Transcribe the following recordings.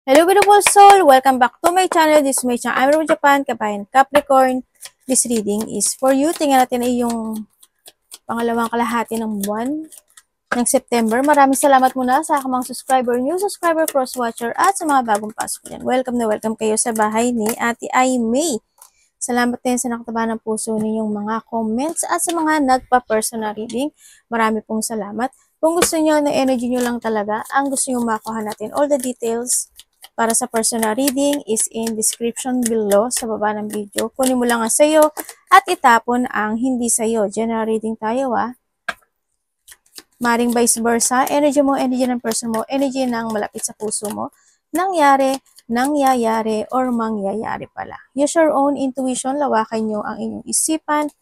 Hello beautiful soul! Welcome back to my channel. This is my channel. I'm from Japan, Kabayan Capricorn. This reading is for you. Tingnan natin ay yung pangalawang kalahati ng buwan ng September. Maraming salamat muna sa aking mga subscriber, new subscriber, cross-watcher, at sa mga bagong pasok dyan. Welcome na welcome kayo sa bahay ni Ate Ai May. Salamat din sa nakataba ng puso ninyong mga comments at sa mga nagpa-personal reading. Marami pong salamat. Kung gusto niyo na energy niyo lang talaga, ang gusto niyo makuha natin, all the details para sa personal reading is in description below sa baba ng video. Kunin mo lang ang sayo at itapon ang hindi sayo. General reading tayo Maring vice versa. Energy mo, energy ng person mo, energy ng malapit sa puso mo. Nangyari, nangyayari, or mangyayari pala. Use your own intuition. Lawakan nyo ang inyong isipan.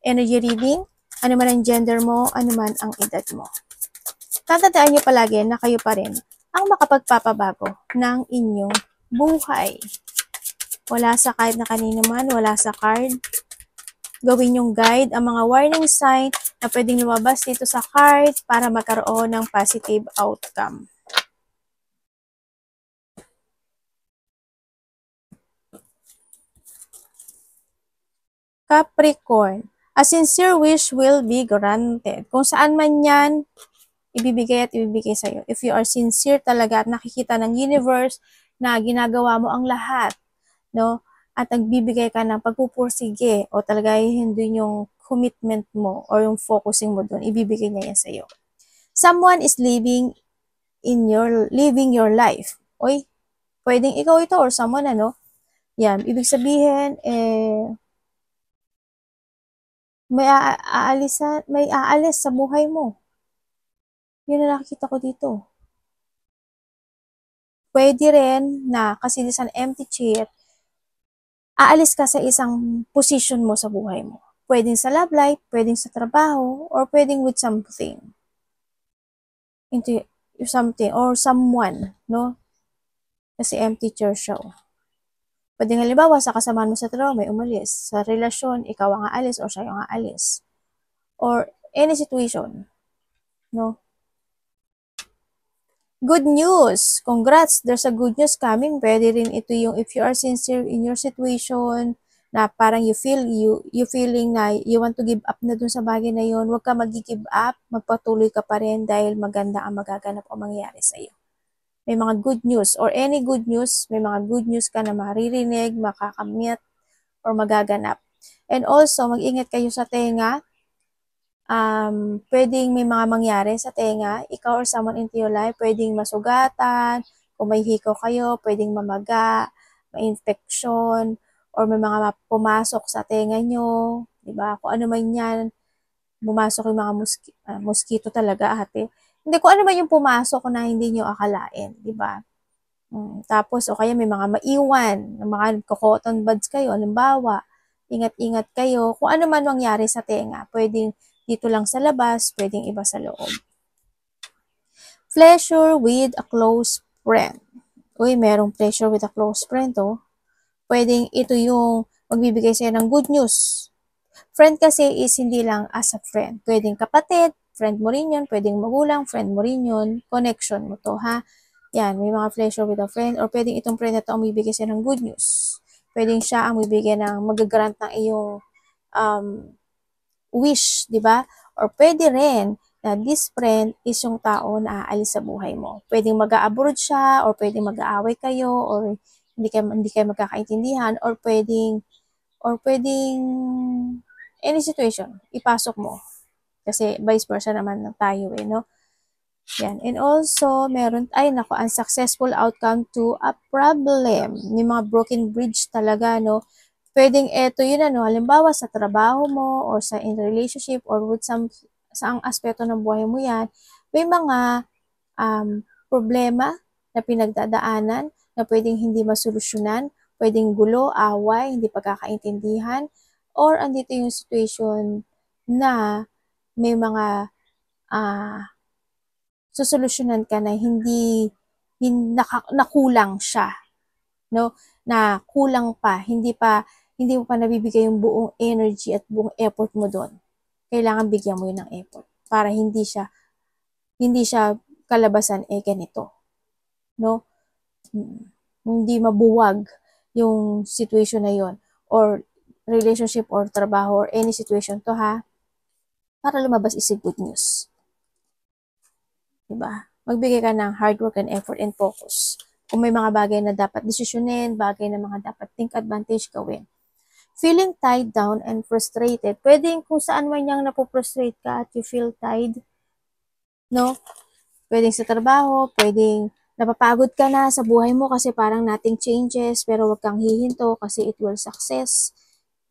Energy reading. Ano man ang gender mo, ano man ang edad mo. Tatandaan nyo palagi na kayo pa rin ang makapagpapabago ng inyong buhay. Wala sa kahit na kanino man, wala sa card. Gawin yung guide ang mga warning sign na pwedeng lumabas dito sa card para magkaroon ng positive outcome. Capricorn, a sincere wish will be granted. Kung saan man yan, ibibigay at ibibigay sa'yo. If you are sincere talaga at nakikita ng universe na ginagawa mo ang lahat, no? At nagbibigay ka ng pagpupursige o talaga hindi yung commitment mo or yung focusing mo doon, ibibigay niya yan sa'yo. Someone is living your life. Oy, pwedeng ikaw ito or someone Yan, ibig sabihin, may aalis sa buhay mo. Yun na nakikita ko dito. Pwede rin na, kasi this an empty chair, aalis ka sa isang position mo sa buhay mo. Pwedeng sa love life, pwedeng sa trabaho, or pwedeng with something. Into something, or someone, no? Kasi empty chair siya. Pwedeng halimbawa, sa kasamahan mo sa trabaho, may umalis. Sa relasyon, ikaw ang aalis, or siya ang aalis. Or any situation, no? Good news! Congrats! There's a good news coming. Pwede rin ito yung if you are sincere in your situation, na parang you feeling na you want to give up na dun sa bagay na yun, huwag ka mag-give up, magpatuloy ka pa rin dahil maganda ang magaganap o mangyayari sa iyo. May mga good news or any good news, may mga good news ka na maririnig, makakamit, or magaganap. And also, mag-ingat kayo sa tenga. Pwedeng may mga mangyari sa tenga, ikaw or someone into your life, pwedeng masugatan, kung may hikaw kayo, pwedeng mamaga, may infection, or may mga pumasok sa tenga nyo, diba? Kung ano man yan, pumasok yung mga mosquito talaga, ate. Hindi, kung ano man yung pumasok na hindi nyo akalain, diba? Tapos, o kaya may mga maiwan, mga cotton buds kayo, halimbawa, ingat-ingat kayo, kung ano man mangyari sa tenga, pwedeng dito lang sa labas, pwedeng iba sa loob. Pleasure with a close friend. Uy, merong pleasure with a close friend, Pwedeng ito yung magbibigay sa'yo ng good news. Friend kasi is hindi lang as a friend. Pwedeng kapatid, friend mo rin yun. Pwedeng magulang, friend mo rin yun. Connection mo to, ha? Yan, may mga pleasure with a friend. Or pwedeng itong friend na to ang bibigay sa'yo ng good news. Pwedeng siya ang bibigay ng magagrant ng iyong wish, di ba? Or pwede rin na this friend is yung tao na aalis sa buhay mo. Pwedeng mag-a-abroad siya, or pwedeng mag-aaway kayo, or hindi kayo magkakaintindihan, or pwedeng any situation, ipasok mo. Kasi vice versa naman tayo no? Yan. And also, meron, unsuccessful outcome to a problem. May mga broken bridge talaga, no? Pwedeng eto yun, halimbawa sa trabaho mo, or sa in relationship, or with saang aspeto ng buhay mo yan, may mga problema na pinagdadaanan na pwedeng hindi masolusyonan, pwedeng gulo, away, hindi pagkakaintindihan, or andito yung situation na may mga susolusyonan ka na hindi nakulang siya, no? Na kulang pa, hindi mo pa nabibigay yung buong energy at buong effort mo doon. Kailangan bigyan mo yun ng effort para hindi siya kalabasan ganito, no? hindi mabuwag yung situation na yon or relationship or trabaho or any situation to ha, para lumabas is a good news. Diba? Magbigay ka ng hard work and effort and focus. Kung may mga bagay na dapat desisyonin, bagay na mga dapat think advantage gawin. Feeling tied down and frustrated. Pwedeng kung saan man yang napoprostrate ka at you feel tied, no? Pwedeng sa trabaho, pwedeng napapagod ka na sa buhay mo kasi parang nothing changes, pero wag kang hihinto kasi it will success.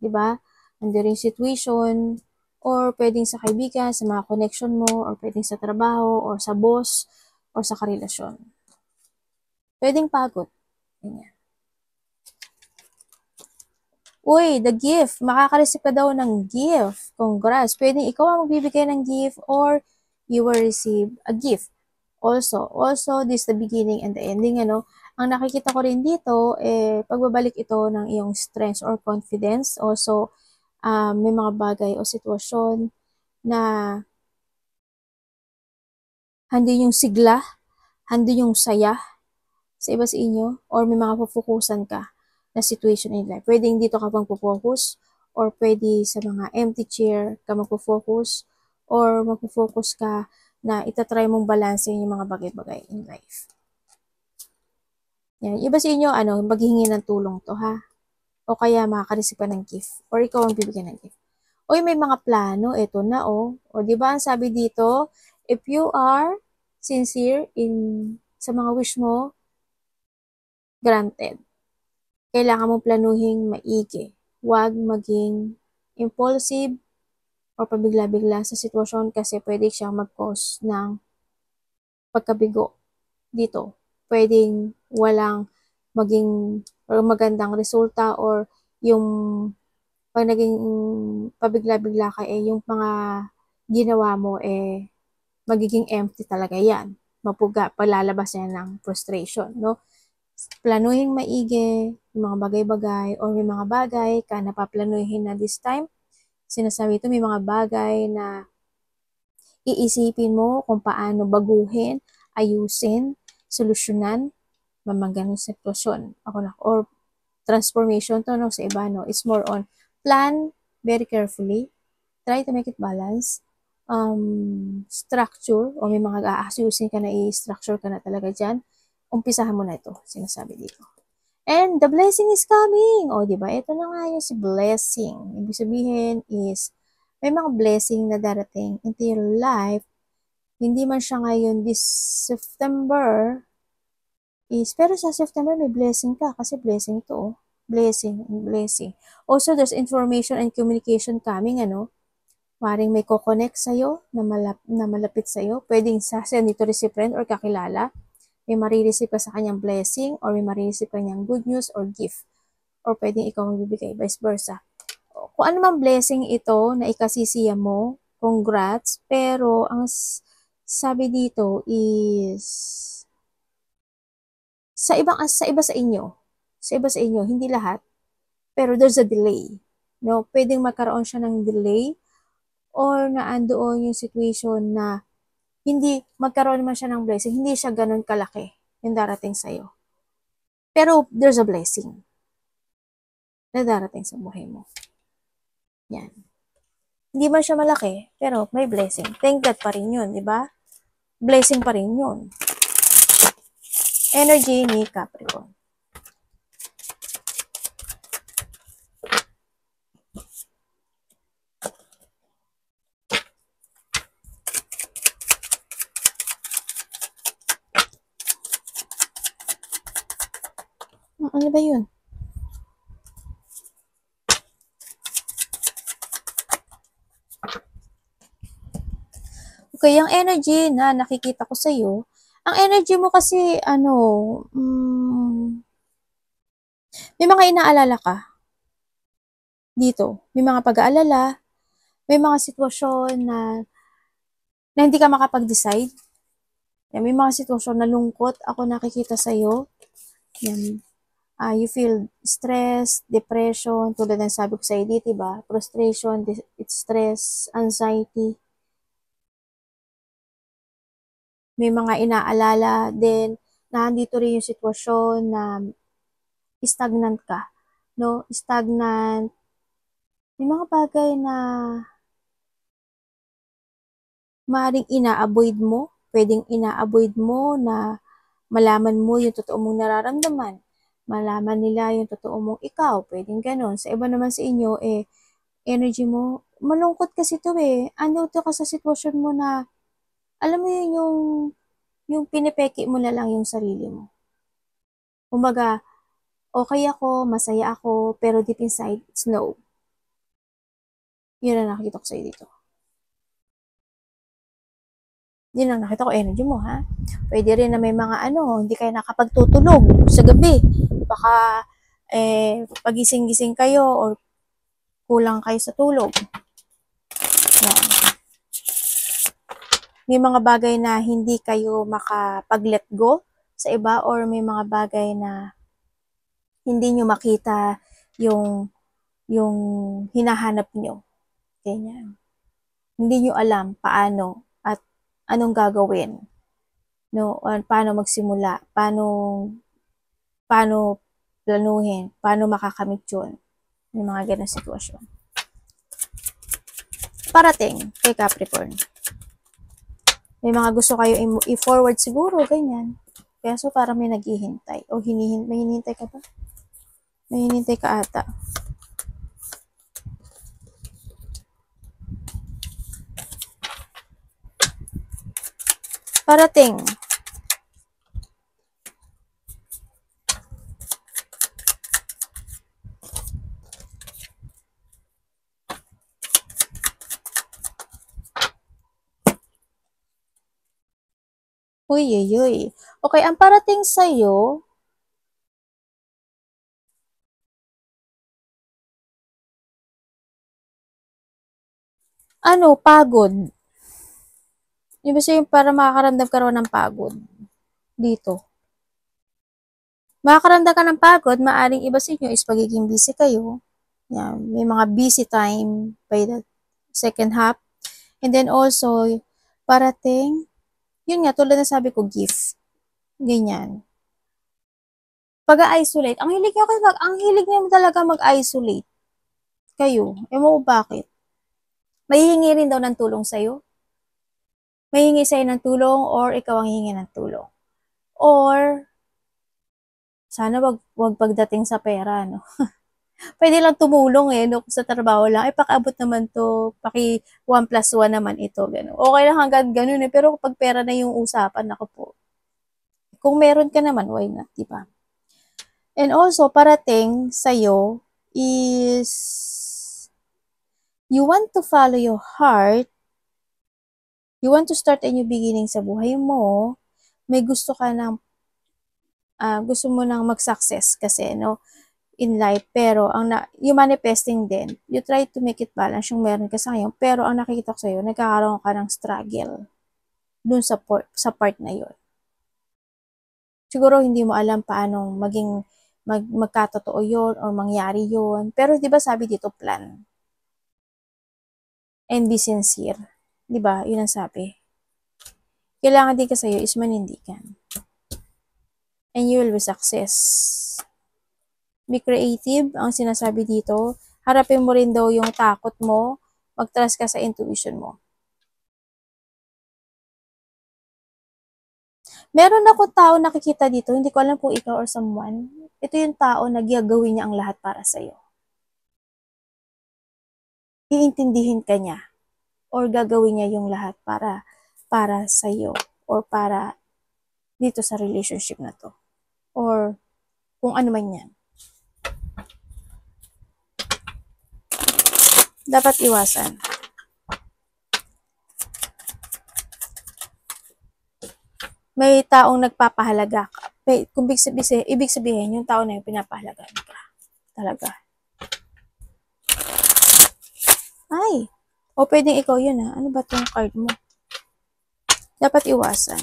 Diba? Under yung situation, or pwedeng sa kaibigan, sa mga connection mo, or pwedeng sa trabaho, or sa boss, or sa karelasyon. Pwedeng pagod. Ganyan. Uy, the gift. Makaka-receive ka daw ng gift. Congrats. Pwedeng ikaw ang magbibigay ng gift or you will receive a gift. Also, this is the beginning and the ending, ano. Ang nakikita ko rin dito, pagbabalik ito ng iyong strength or confidence. Also, may mga bagay o sitwasyon na handi yung sigla, handi yung saya sa iba sa inyo, or may mga pupukusan ka na situation in life. Pwedeng dito ka pang pupocus, or pwede sa mga empty chair ka magpo-focus, or magpo-focus ka na itatry mong balansin yung mga bagay-bagay in life. Yan. Iba sa inyo, maghihingi ng tulong to, ha? O kaya makaka-receive ka ng gift, or ikaw ang bibigyan ng gift. Oy, may mga plano, eto na, oh. O, di ba ang sabi dito, if you are sincere sa mga wish mo, granted. Kailangan mong planuhin maigi. Huwag maging impulsive o pabigla-bigla sa sitwasyon kasi pwede siyang mag-cause ng pagkabigo dito. Pwedeng walang maging or magandang resulta or yung pag naging pabigla-bigla ka yung mga ginawa mo magiging empty talaga yan. Mapuga, palalabas yan ng frustration, no? Planuhin maigi yung mga bagay-bagay or may mga bagay ka napaplanuhin na this time. Sinasabi ito, may mga bagay na iisipin mo kung paano baguhin, ayusin, solusyonan, mamangganong sitwasyon. Or transformation to, no, sa iba, no? It's more on plan very carefully, try to make it balance, structure, o may mga aayusin ka na i-structure ka na talaga dyan, umpisahan mo na ito, sinasabi dito. And the blessing is coming. O, di ba? Ito na nga yung si blessing. Ibig sabihin is, may mga blessing na darating into your life. Hindi man siya ngayon this September, pero sa September may blessing ka kasi blessing to. Blessing and blessing. Also, there's information and communication coming, Maring may ko-connect sa'yo na malapit sa'yo. Pwedeng send ito recipient or kakilala. May marireceive ka sa kanyang blessing or may marireceive ka niyang good news or gift. Or pwedeng ikaw magbibigay, vice versa. Kung ano man blessing ito na ikasisiya mo, congrats. Pero ang sabi dito is sa iba sa inyo, hindi lahat, pero there's a delay. No, pwedeng magkaroon siya ng delay or naandoon yung situation na hindi magkaroon naman siya ng blessing, hindi siya ganun kalaki yung darating sa'yo. Pero there's a blessing na darating sa buhay mo. Yan. Hindi man siya malaki, pero may blessing. Thank God pa rin yun, di ba? Blessing pa rin yun. Energy ni Capricorn. Ano ba yun? Okay, yung energy na nakikita ko sa'yo, ang energy mo kasi, may mga inaalala ka dito. May mga pag-aalala, may mga sitwasyon na hindi ka makapag-decide. May mga sitwasyon na lungkot ako nakikita sa'yo. Yan. You feel stress, depression, tulad ng sabi ko sa'yo dito, diba? Frustration, stress, anxiety. May mga inaalala din nandito rin yung sitwasyon na stagnant ka, no? Stagnant. May mga bagay na maaaring ina-avoid mo, pwedeng ina-avoid mo na malaman mo yung totoo mong nararamdaman. Malaman nila yung totoo mong ikaw, pwedeng ganon. Sa iba naman sa inyo, energy mo, malungkot kasi to Ano to ka sa sitwasyon mo na, alam mo yun yung pinipeki mo na lang yung sarili mo. Kumbaga, okay ako, masaya ako, pero deep inside, it's no. Yun ang nakikita ko sa'yo dito. Yun ang nakita ko energy mo, ha? Pwede rin na may mga hindi kayo nakapagtutulog sa gabi. Baka, pagising-gising kayo or kulang kayo sa tulog. Yan. May mga bagay na hindi kayo makapag-let go sa iba or may mga bagay na hindi nyo makita yung hinahanap nyo. Ganyan. Hindi nyo alam paano at anong gagawin. No? Or paano magsimula. Paano planuhin. Paano makakamit yun. May mga ganang sitwasyon. Parating kay Capricorn. May mga gusto kayo i-forward siguro, ganyan. Kaya so parang may naghihintay. O may hinihintay ka ba? May hinihintay ka ata. Parating. Uy. Okay, ang parating sa'yo, pagod. Ibig sabihin, para makakaramdam ka ng pagod. Dito. Makakaramdam ka ng pagod, maaring iba sa inyo is pagiging busy kayo. Yan, may mga busy time by the second half. And then also, parating, yun nga, tulad na sabi ko, gift. Ganyan. Pag-isolate, ang hilig niyo talaga mag-isolate. Kayo. Ewan mo bakit. Mahihingi rin daw ng tulong sa'yo. Mahihingi sa'yo ng tulong or ikaw ang hihingi ng tulong. Or, sana wag pagdating sa pera, no? Pwede lang tumulong no? Sa trabaho lang. Pakiabot naman to, 1+1 naman ito, gano'n. Okay lang hanggang gano'n pero kapag pera na yung usapan, ako po. Kung meron ka naman, why not, di ba? And also, parating sa'yo is you want to follow your heart, you want to start a new beginning sa buhay mo, may gusto ka ng, gusto mo nang mag-success kasi, no, in life, pero yung manifesting din, you try to make it balance yung meron ka sa ngayon, pero ang nakikita ko sa'yo, nagkakaroon ka ng struggle dun sa part na yun. Siguro hindi mo alam paano magkatotoo yun or mangyari yun, pero di ba sabi dito, plan. And be sincere. Di ba? Yun ang sabi. Kailangan din ka sa'yo is manindigan. And you will be success. Be creative, ang sinasabi dito. Harapin mo rin daw yung takot mo. Mag-trust ka sa intuition mo. Meron ako tao nakikita dito, hindi ko alam kung ikaw or someone. Ito yung tao na gagawin niya ang lahat para sa'yo. Iintindihin ka niya. Or gagawin niya yung lahat para sa'yo. Or para dito sa relationship na to. Or kung ano man yan. Dapat iwasan. May taong nagpapahalaga ka. Kung ibig sabihin, yung tao na yung pinapahalagaan ka. Talaga. Ay! O pwedeng ikaw yun ha. Ano ba itong card mo? Dapat iwasan.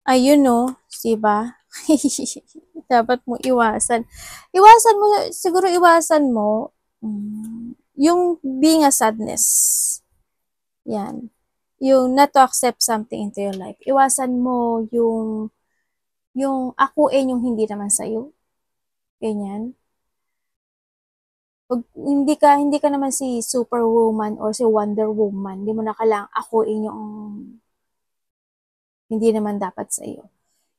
Ayun no, diba? Dapat mo iwasan. Iwasan mo, siguro iwasan mo, yung being a sadness. Yan. Yung not to accept something into your life. Iwasan mo yung akuin yung hindi naman sa'yo. Ganyan. Hindi ka naman si Superwoman or si Wonder Woman. Hindi mo na kailangang akuin yung hindi naman dapat sa'yo.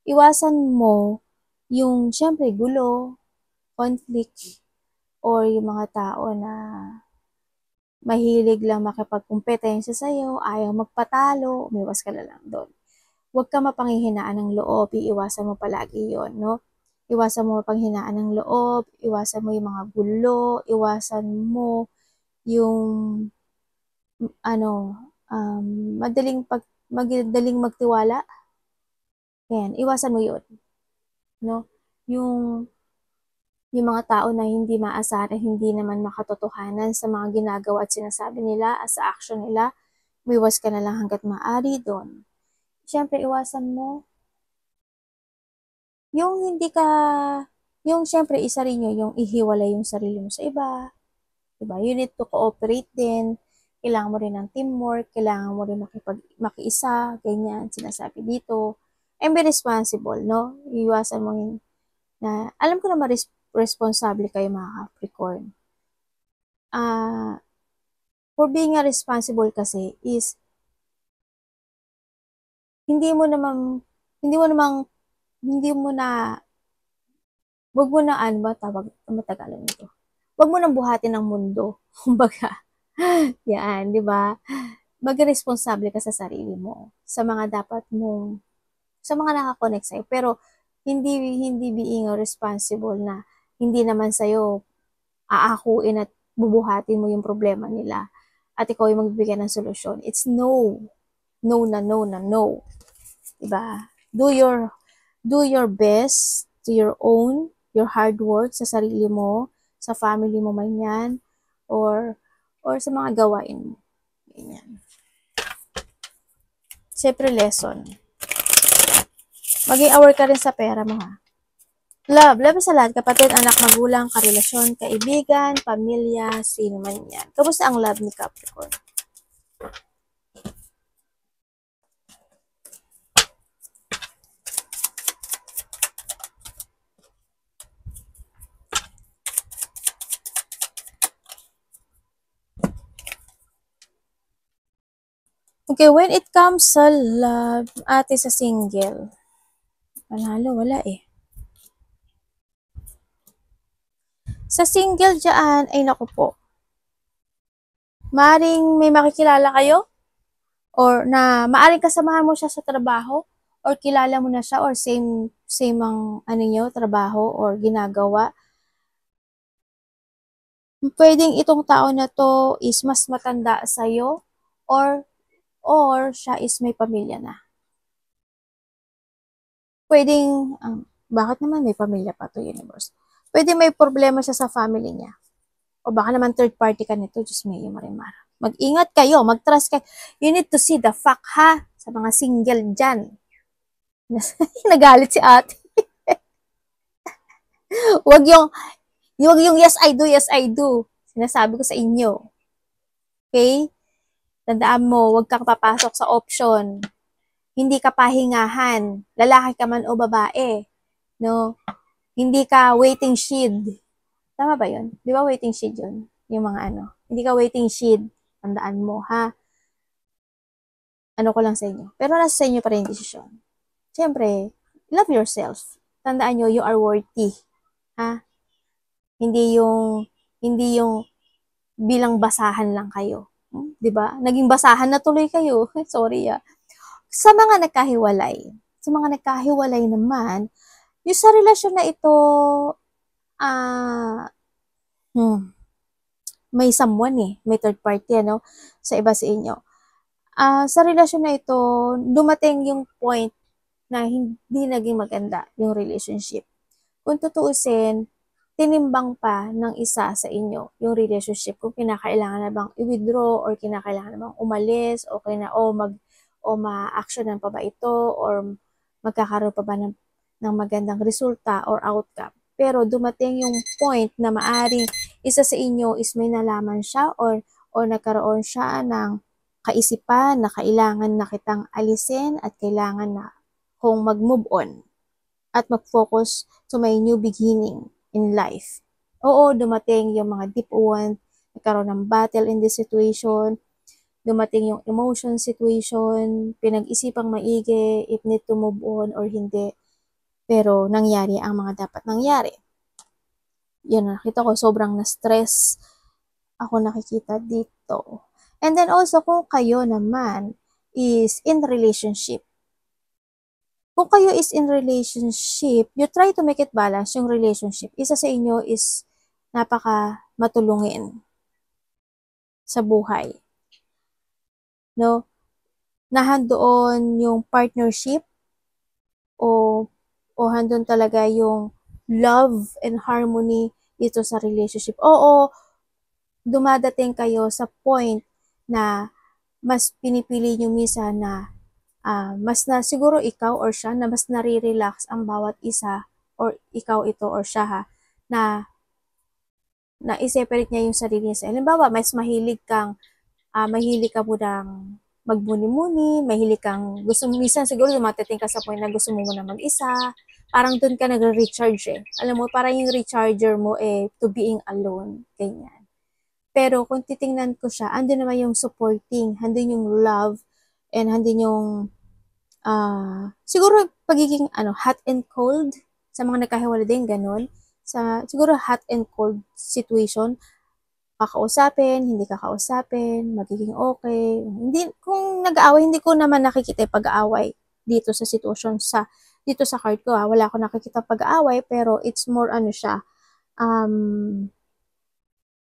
Iwasan mo yung, syempre, gulo, conflict, or yung mga tao na mahilig lang makipagkumpetensya sa'yo, ayaw magpatalo, umiwas ka na lang doon. Huwag ka mapanghihinaan ng loob, iiwasan mo palagi yon, no? Iwasan mo mapanghinaan ng loob, iwasan mo yung mga gulo, iwasan mo yung, madaling magtiwala. Yan, iwasan mo yun, no? Yung mga tao na hindi maasahan, hindi naman makatotohanan sa mga ginagawa at sinasabi nila, sa action nila, umiwas ka na lang hanggat maaari doon. Siyempre, iwasan mo yung hindi ka, yung siyempre, isa rin yun, yung ihiwalay yung sarili mo sa iba. Diba? You need to cooperate din. Kailangan mo rin ng teamwork, kailangan mo rin makiisa, ganyan, sinasabi dito. And be responsible, no? Iwasan mo yung, alam ko na responsable kayo mga Capricorn. For being a responsible kasi is, hindi mo na, wag mo na, ano ba tawag, matagalan nito. Wag mo nang buhatin ng mundo. Kumbaga, yan, di ba? Mag-responsable ka sa sarili mo, sa mga dapat mong, sa mga nakakonect sa'yo. Pero, hindi being responsible na, hindi naman sa'yo, aakuin at bubuhatin mo yung problema nila. At ikaw yung magbibigay ng solusyon. It's no. No na no na no. Diba? Do your best to your hard work sa sarili mo, sa family mo man yan, or sa mga gawain mo. Ganyan. Siyempre, lesson. Maging aware ka rin sa pera mo, ha? Love sa lahat, kapatid, anak, magulang, karelasyon, kaibigan, pamilya, sino man yan. Kamusta ang love ni Capricorn? Okay, when it comes sa love, ate sa single, panalo, wala eh. Sa single dyan, ay naku po. Maaring may makikilala kayo, or na maaring kasamahan mo siya sa trabaho, or kilala mo na siya, or same ang trabaho or ginagawa. Pwedeng itong tao na to is mas matanda sa'yo, or siya is may pamilya na. Pwedeng, bakit naman may pamilya pa to, universe? Pwede may problema siya sa family niya. O baka naman third party ka nito, Diyos may marimara. Mag-ingat kayo, mag-trust kayo. You need to see the fact, ha? Sa mga single dyan. Nagalit si ate. Wag yung yes I do. Sinasabi ko sa inyo. Okay? Tandaan mo, wag kang papasok sa option. Hindi ka pahingahan. Lalaki ka man o babae. No? Hindi ka waiting shed. Tama ba yun? Di ba waiting shed yun? Yung mga ano. Hindi ka waiting shed. Tandaan mo, ha? Ano ko lang sa inyo. Pero nasa sa inyo pa rin yung desisyon. Siyempre, love yourself. Tandaan nyo, you are worthy. Ha? Hindi yung bilang basahan lang kayo. 'Di ba? Naging basahan na tuloy kayo. Sorry ah. Sa mga nagkahiwalay naman, yung sa relasyon na ito, may someone may third party, ano, sa iba sa inyo. Sa relasyon na ito, dumating yung point na hindi naging maganda yung relationship. Kung tutuusin, tinimbang pa ng isa sa inyo yung relationship kung kinakailangan na bang i-withdraw or kinakailangan na bang umalis o ma-actionan pa ba ito or magkakaroon pa ba ng magandang resulta or outcome. pero dumating yung point na maaring isa sa inyo is may nalaman siya or nagkaroon siya ng kaisipan na kailangan na kitang alisin at kailangan na kung mag-move on at mag-focus to my new beginning in life. Oo, dumating yung mga deep wound, nagkaroon ng battle in this situation, dumating yung emotion situation, pinag-isipang maigi if need to move on or hindi. Pero nangyari ang mga dapat nangyari. Yun, nakita ko sobrang na-stress ako nakikita dito. And then also, kung kayo naman is in relationship, kung kayo is in relationship, you try to make it balance yung relationship. Isa sa inyo is napaka matulungin sa buhay. No? Nahandoon yung partnership o handun talaga yung love and harmony dito sa relationship. Oo, dumadating kayo sa point na mas pinipili nyo minsan na mas na siguro ikaw or siya na mas nare-relax ang bawat isa or ikaw ito or siya ha, na i-separate niya yung sarili niya. Halimbawa, mas mahilig ka mo ng magmuni-muni, mahilig kang gusto mo, minsan siguro dumatating ka sa point na gusto mo na mag-isa, parang dun ka nagre-recharge eh. Alam mo, parang yung recharger mo to being alone, ganyan. Pero kung titingnan ko siya, andun naman yung supporting, andun yung love, and andun yung siguro pagiging hot and cold sa mga nagkahiwalay din, ganun. Siguro hot and cold situation, kakausapin, hindi kakausapin, magiging okay. Hindi, kung nag-aaway, hindi ko naman nakikita yung pag-aaway dito sa sitwasyon dito sa card ko. Wala ako nakikita pag-aaway, pero it's more siya,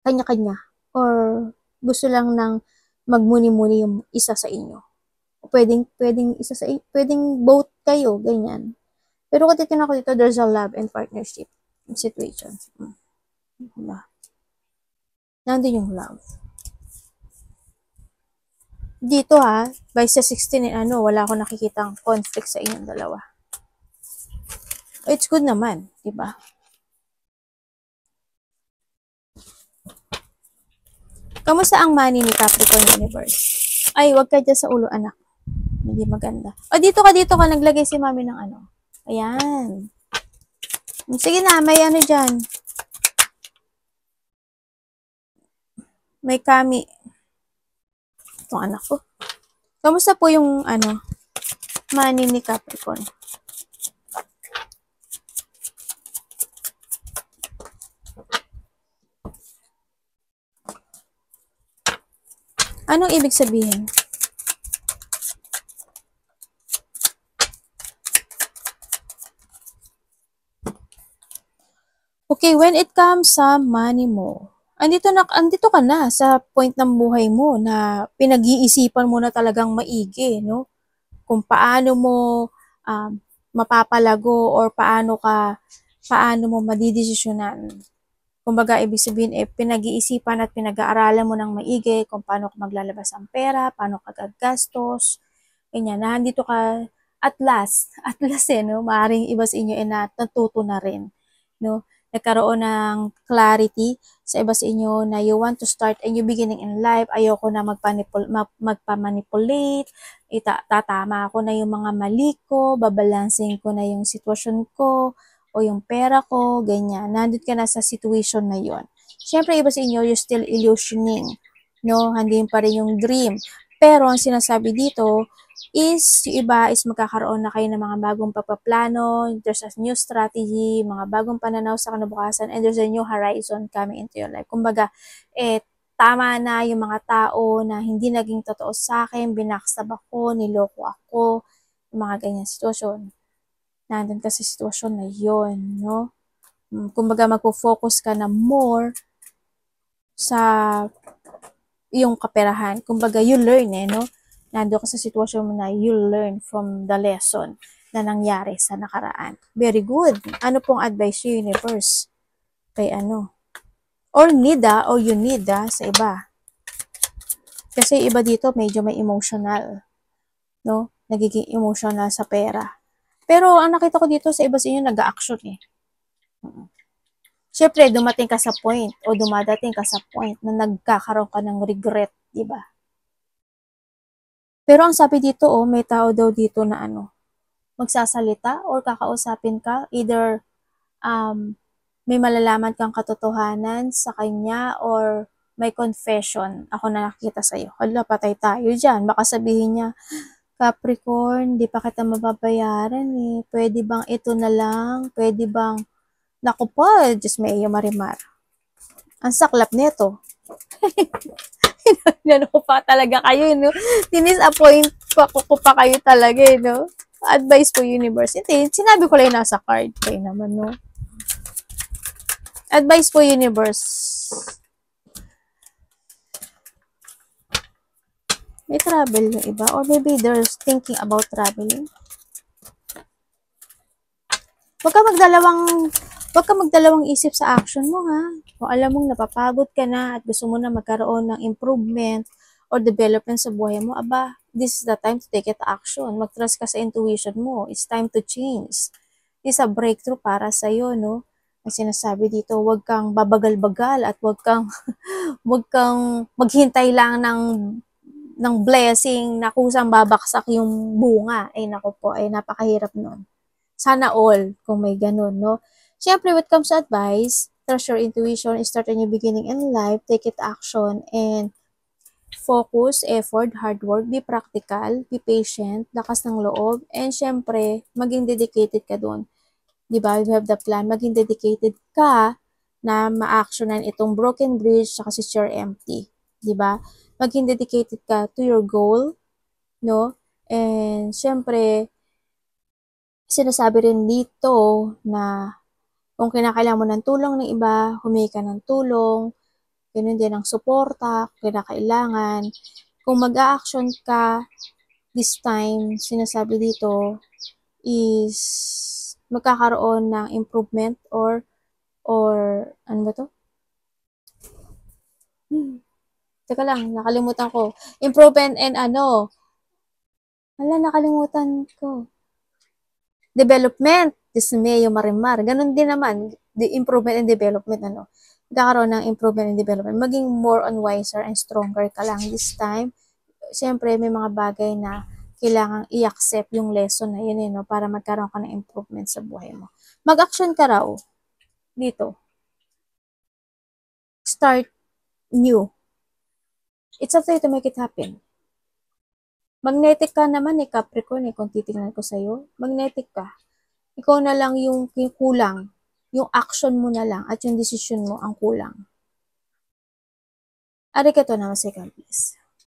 kanya-kanya. Or gusto lang ng magmuni-muni yung isa sa inyo. Pwedeng both kayo, ganyan. Pero kung titignan ko dito, there's a love and partnership situation. Diba? Nandun yung love. Dito by sa 16, wala akong nakikitang conflict sa inyong dalawa. It's good naman, diba? Kamusta ang money ni Capricorn Universe? Ay, wag ka dyan sa ulo, anak. Hindi maganda. O, dito ka, naglagay si mami ng Ayan. Sige na, may dyan. May kami. Itong anak ko. Kamusta po yung, money ni Capricorn? Anong ibig sabihin? Okay, when it comes sa money mo, andito ka na sa point ng buhay mo na pinag-iisipan mo na talagang maigi, no? Kung paano mo mapapalago or paano mo madidesisyonan. Kumbaga, ibig sabihin, pinag-iisipan at pinag-aaralan mo ng maigi kung paano ka maglalabas ang pera, paano ka gagastos, ganyan. Nandito ka, at last no? Maaaring iba sa inyo natuto na rin, no? Nagkaroon ng clarity sa iba sa inyo na you want to start a new beginning in life. Ayoko na magpa-manipulate. Tatama ako na yung mga mali ko, babalancing ko na yung sitwasyon ko, o yung pera ko, ganyan. Nandun ka na sa situation na yon. Siyempre, iba sa inyo, you're still illusioning, no? Handin pa rin yung dream. Pero, ang sinasabi dito is, yung iba is magkakaroon na kayo ng mga bagong pagpaplano, there's a new strategy, mga bagong pananaw sa kinabukasan, and there's a new horizon coming into your life. Kumbaga, tama na yung mga tao na hindi naging totoo sa akin, binakstab ako, niloko ako, yung mga ganyan sitwasyon. Nandun ka sa sitwasyon na yon, no? Kumbaga, magpo-focus ka na more sa iyong kaperahan. Kumbaga, you learn, no? Nandun ka sa sitwasyon mo na you learn from the lesson na nangyari sa nakaraan. Very good. Ano pong advice yung universe? Kay Or need, or you need, sa iba. Kasi iba dito, medyo may emotional, no? Nagiging emotional sa pera. Pero ang nakita ko dito sa iba sa inyo, nag-a-action . syempre, dumating ka sa point o dumadating ka sa point na nagkakaroon ka ng regret, di ba? Pero ang sabi dito, may tao daw dito na magsasalita or kakausapin ka, either may malalaman kang katotohanan sa kanya or may confession ako na nakita sa'yo. Hala, patay tayo dyan. Baka sabihin niya, Capricorn, di pa kita mababayaran eh. Pwede bang ito na lang? Pwede bang, naku po, Diyos may iyo marimar. Ang saklap nito. Ano pa talaga kayo, no? Dinisappoint ko pa kayo talaga, no? Advice po universe. Hindi, sinabi ko lang nasa card. Kayo naman, no? Advice po universe. May travel yung iba? Or maybe they're thinking about traveling? Huwag ka magdalawang isip sa action mo, ha? Kung alam mong napapagod ka na at gusto mo na magkaroon ng improvement or development sa buhay mo, aba, this is the time to take it action. Mag-trust ka sa intuition mo. It's time to change. It's a breakthrough para sa'yo, no? Ang sinasabi dito, huwag kang babagal-bagal at huwag kang maghintay lang ng blessing na kusang babaksak yung bunga. Ay, naku po, ay napakahirap nun. Sana all, kung may ganun, no? Siyempre, when it comes to advice, trust your intuition, start a new beginning in life, take it action, and focus, effort, hard work, be practical, be patient, lakas ng loob, and syempre, maging dedicated ka doon. Diba? You have the plan, maging dedicated ka na ma-actionan itong broken bridge sa si Sure Empty. Diba? Maging dedicated ka to your goal, no? And syempre, sinasabi rin dito na kung kinakailangan mo ng tulong ng iba, humingi ka ng tulong, ganun din ang suporta, kung kinakailangan. Kung mag-a-action ka, this time, sinasabi dito, is magkakaroon ng improvement or ano ba to? Teka lang, nakalimutan ko. Improvement and nakalimutan ko. Development, Dismayo Marimar. Ganun din naman, the improvement and development, Magkakaroon ng improvement and development. Maging more on wiser and stronger ka lang this time. Siyempre, may mga bagay na kailangang i-accept yung lesson na yun, para magkaroon ka ng improvement sa buhay mo. Mag-action ka raw dito. Start new. It's up to you to make it happen. Magnetic ka naman Capricorn kung titingnan ko sa'yo. Magnetic ka. Ikaw na lang yung kulang. Yung action mo na lang at yung decision mo ang kulang. Arigatou namaste, God bless.